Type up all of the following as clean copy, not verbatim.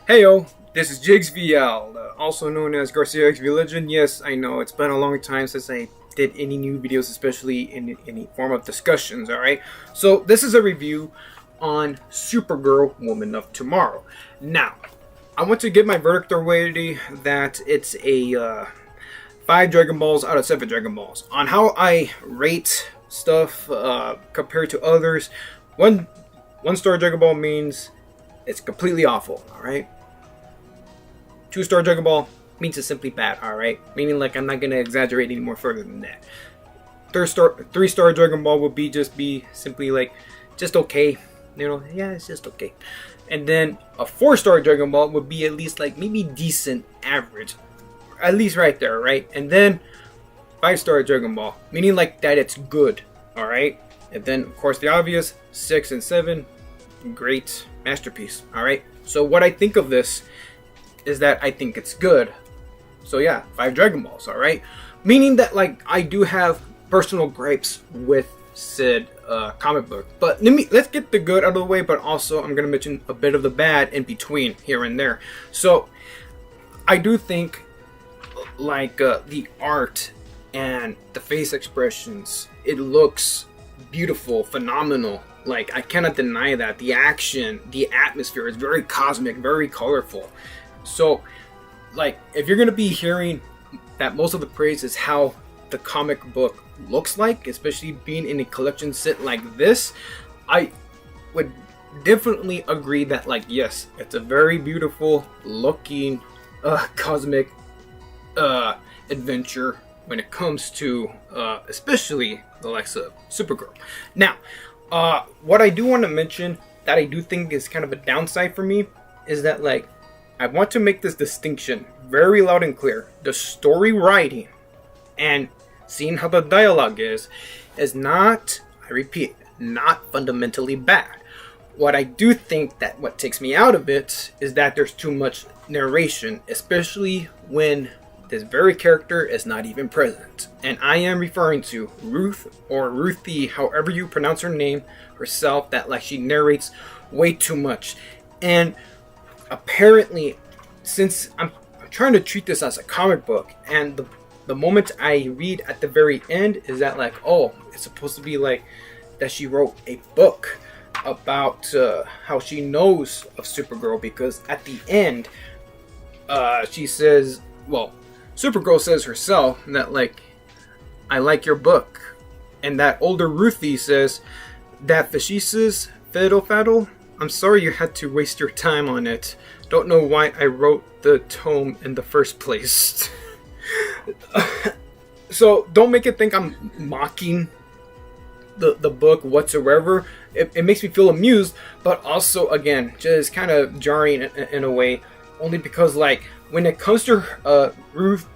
Heyo, this is GXVL, also known as Garcia XV Legend. Yes, I know, it's been a long time since I did any new videos, especially in any form of discussions, alright? So, this is a review on Supergirl, Woman of Tomorrow. Now, I want to give my verdict already that it's a 5 Dragon Balls out of 7 Dragon Balls. On how I rate stuff compared to others, one star Dragon Ball means it's completely awful, alright? 2-star Dragon Ball means it's simply bad, alright? Meaning, like, I'm not gonna exaggerate any more further than that. 3-star Dragon Ball would be simply like, just okay. You know, yeah, it's just okay. And then a 4-star Dragon Ball would be at least like maybe decent, average. At least right there, right? And then 5-star Dragon Ball, meaning like that it's good, alright? And then, of course, the obvious, 6 and 7, great masterpiece, alright? So what I think of this is that I think it's good. So yeah, 5 Dragon Balls, alright? Meaning that, like, I do have personal gripes with said comic book. But let's get the good out of the way, but also I'm gonna mention a bit of the bad in between here and there. So I do think, like, the art and the face expressions, it looks beautiful, phenomenal. Like, I cannot deny that. The action, the atmosphere is very cosmic, very colorful. So, like, if you're going to be hearing that most of the praise is how the comic book looks like, especially being in a collection set like this, I would definitely agree that, like, yes, it's a very beautiful looking cosmic adventure when it comes to especially the likes of Supergirl. Now, what I do want to mention that I do think is kind of a downside for me is that, like, I want to make this distinction very loud and clear. The story writing and seeing how the dialogue is not, I repeat, not fundamentally bad. What I do think that what takes me out of it is that there's too much narration, especially when this very character is not even present. And I am referring to Ruth, or Ruthie, however you pronounce her name, herself, that, like, she narrates way too much. And apparently, since I'm trying to treat this as a comic book, and the moment I read at the very end is that, like, oh, it's supposed to be like that she wrote a book about how she knows of Supergirl, because at the end she says, well, Supergirl says herself that, like, I like your book. And that older Ruthie says, that facetious fiddle-faddle, I'm sorry you had to waste your time on it. Don't know why I wrote the tome in the first place. So don't make it think I'm mocking the book whatsoever. It makes me feel amused, but also, again, just kind of jarring in a way, only because, like, when it comes to Ruth's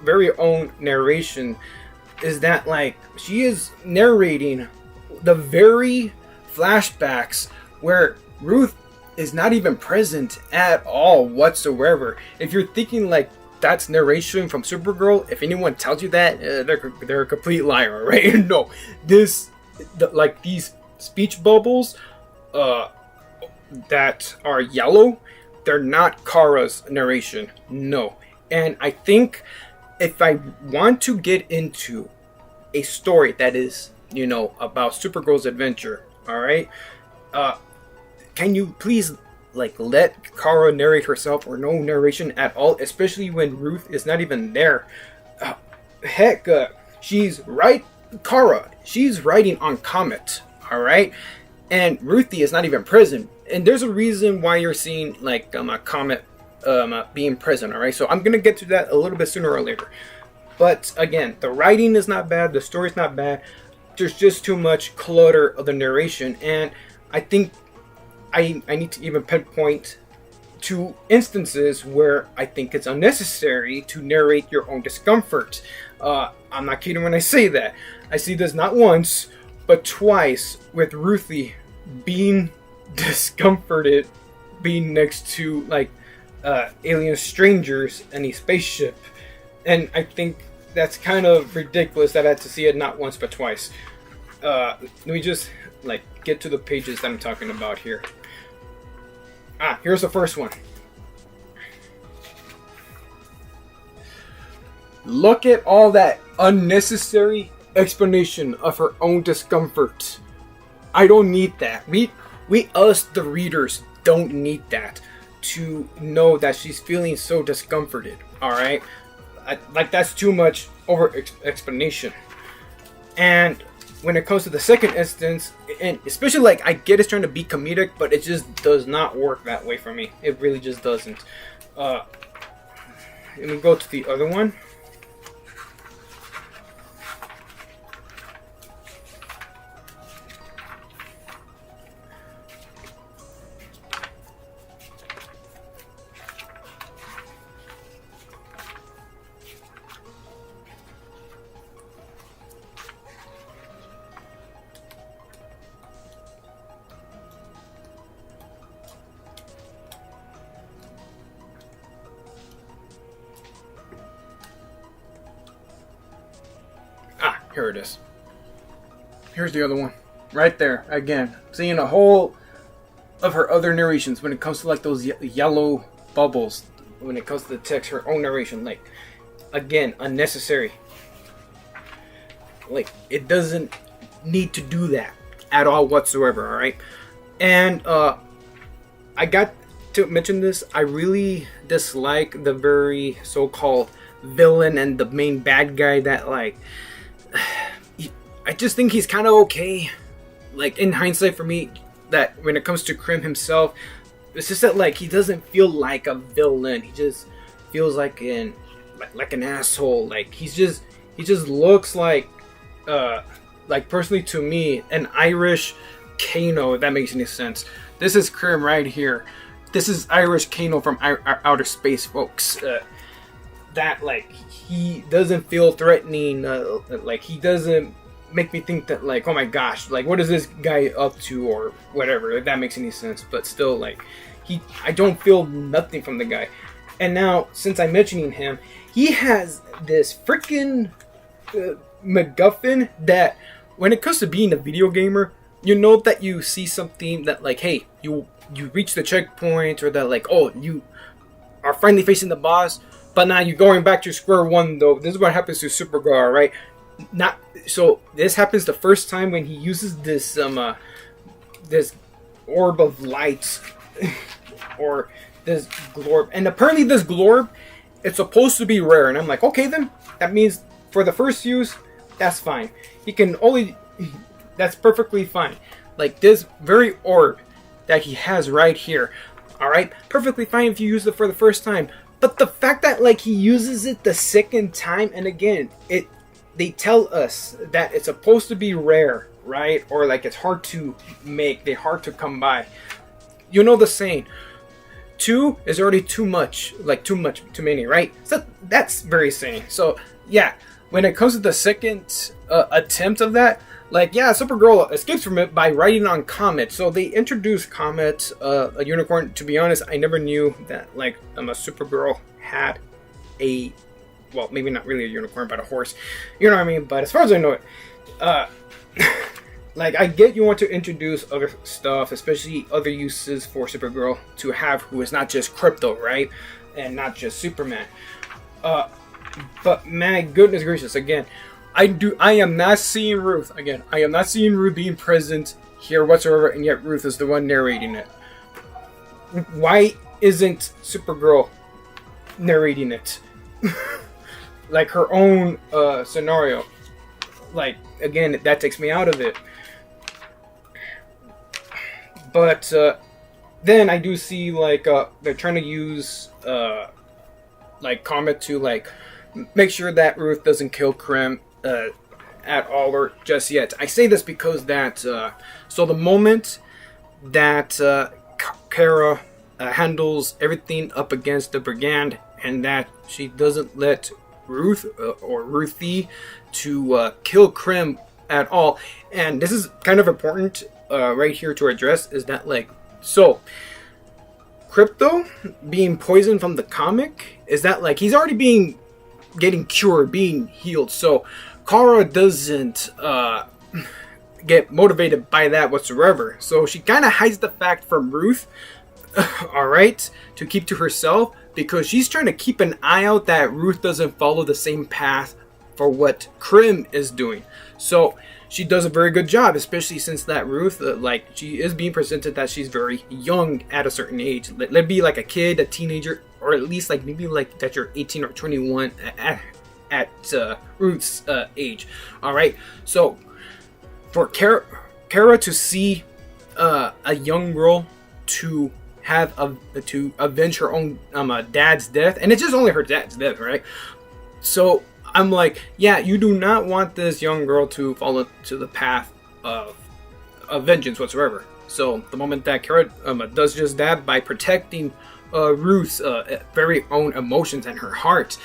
very own narration, is that, like, she is narrating the very flashbacks where Ruth is not even present at all whatsoever. If you're thinking, like, that's narration from Supergirl, if anyone tells you that, they're a complete liar, right? No, like, these speech bubbles that are yellow, they're not Kara's narration, no. And I think if I want to get into a story that is, you know, about Supergirl's adventure, alright, can you please, like, let Kara narrate herself, or no narration at all, especially when Ruth is not even there. Heck, she's writing on Comet, alright? And Ruthie is not even present. And there's a reason why you're seeing, like, Comet being present, alright? So I'm gonna get to that a little bit sooner or later. But again, the writing is not bad, the story's not bad. There's just too much clutter of the narration, and I think I need to even pinpoint 2 instances where I think it's unnecessary to narrate your own discomfort. I'm not kidding when I say that. I see this not once, but twice, with Ruthie being discomforted, being next to, like, alien strangers in a spaceship. And I think that's kind of ridiculous that I had to see it not once but twice. Let me just, like, get to the pages that I'm talking about here. Here's the first one. Look at all that unnecessary explanation of her own discomfort. I don't need that. We us the readers don't need that to know that she's feeling so discomforted. All right, like that's too much over explanation. And when it comes to the second instance, and especially like I get it's trying to be comedic, but it just does not work that way for me. It really just doesn't. Let me go to the other one. Here it is. Here's the other one. Right there. Again, seeing a whole of her other narrations when it comes to like those yellow bubbles. When it comes to the text, her own narration. Like, again, unnecessary. Like, it doesn't need to do that at all whatsoever, alright? And, I got to mention this. I really dislike the very so-called villain and the main bad guy that, like, I just think he's kind of okay. Like, in hindsight for me, that when it comes to Krim himself, it's just that like he doesn't feel like a villain. He just feels like an asshole. Like he just looks like personally to me an Irish Kano, if that makes any sense. This is Krim right here. This is Irish Kano from outer space, folks. That like he doesn't feel threatening. Like he doesn't make me think that like, oh my gosh, like what is this guy up to or whatever, if that makes any sense. But still, like I don't feel nothing from the guy. And now, since I'm mentioning him, he has this freaking MacGuffin that when it comes to being a video gamer, you know that you see something that like, hey, you reach the checkpoint, or that like, oh, you are finally facing the boss, but now you're going back to square one though. This is what happens to Supergirl, right? So this happens the first time when he uses this this orb of light or this glorb, and apparently this glorb, it's supposed to be rare, and I'm like, okay, then that means for the first use, that's fine. He can only, that's perfectly fine. Like this very orb that he has right here, all right, perfectly fine if you use it for the first time. But the fact that like he uses it the second time, and again, they tell us that it's supposed to be rare, right? Or like it's hard to make, they're hard to come by. You know the saying, 2 is already too much, like too many, right? So that's very sane. So yeah, when it comes to the second attempt of that, like yeah, Supergirl escapes from it by riding on Comet. So they introduced Comet, a unicorn. To be honest, I never knew that like a Supergirl had a, well, maybe not really a unicorn, but a horse. You know what I mean? But as far as I know it, like I get you want to introduce other stuff, especially other uses for Supergirl to have, who is not just Crypto, right? And not just Superman. But man, goodness gracious, again, I am not seeing Ruth. Again, I am not seeing Ruth being present here whatsoever, and yet Ruth is the one narrating it. Why isn't Supergirl narrating it? Like her own scenario. Like, again, that takes me out of it. But then I do see like they're trying to use like Comet to like make sure that Ruth doesn't kill Krim at all, or just yet. I say this because that so the moment that Kara handles everything up against the brigand, and that she doesn't let Ruth or Ruthie to kill Krim at all. And this is kind of important right here to address, is that like, so Crypto being poisoned from the comic, is that like he's already getting cured, being healed. So Kara doesn't get motivated by that whatsoever. So she kind of hides the fact from Ruth all right, to keep to herself, because she's trying to keep an eye out that Ruth doesn't follow the same path for what Krim is doing. So she does a very good job, especially since that Ruth, like, she is being presented that she's very young at a certain age. Let be like a kid, a teenager, or at least like maybe like that you're 18 or 21 at Ruth's age. All right, so for Kara to see a young girl to to avenge her own dad's death, and it's just only her dad's death, right? So I'm like, yeah, you do not want this young girl to fall into the path of vengeance whatsoever. So the moment that Kara does just that by protecting Ruth's very own emotions and her heart,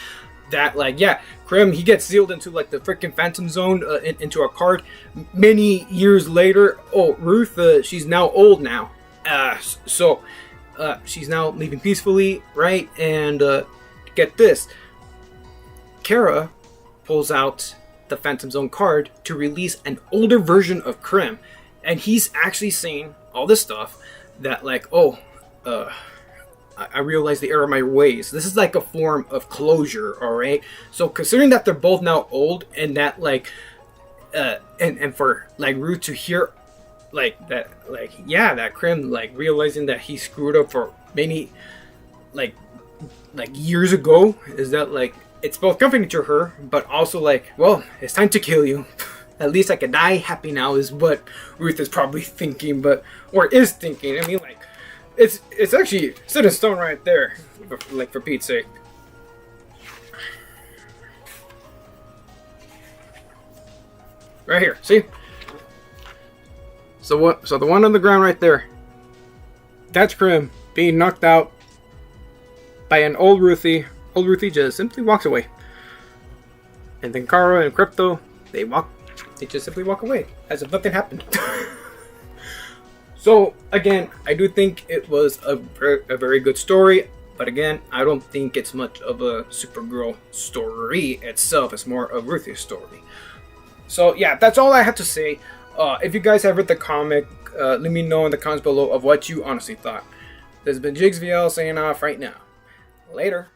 that, like, yeah, Krim, he gets sealed into like the freaking Phantom Zone, into a card many years later. Oh, Ruth, she's now old now, so she's now leaving peacefully, right? And get this, Kara pulls out the Phantom Zone card to release an older version of Krim, and he's actually saying all this stuff that, like, oh, I realize the error of my ways. This is like a form of closure, all right? So considering that they're both now old, and that, like, and for like Ruth to hear like that, like, yeah, that Krim, like, realizing that he screwed up for many like years ago, is that, like, it's both comforting to her, but also like, well, it's time to kill you. At least I can die happy now, is what Ruth is probably thinking, or is thinking. I mean, like, it's actually set in stone right there, like, for Pete's sake. Right here, see? So what? So the one on the ground right there, that's Krim being knocked out by an old Ruthie. Old Ruthie just simply walks away, and then Kara and Crypto, they just simply walk away as if nothing happened. So again, I do think it was a very good story, but again, I don't think it's much of a Supergirl story itself. It's more a Ruthie story. So yeah, that's all I have to say. If you guys have read the comic, let me know in the comments below of what you honestly thought. This has been GXVL saying off right now. Later.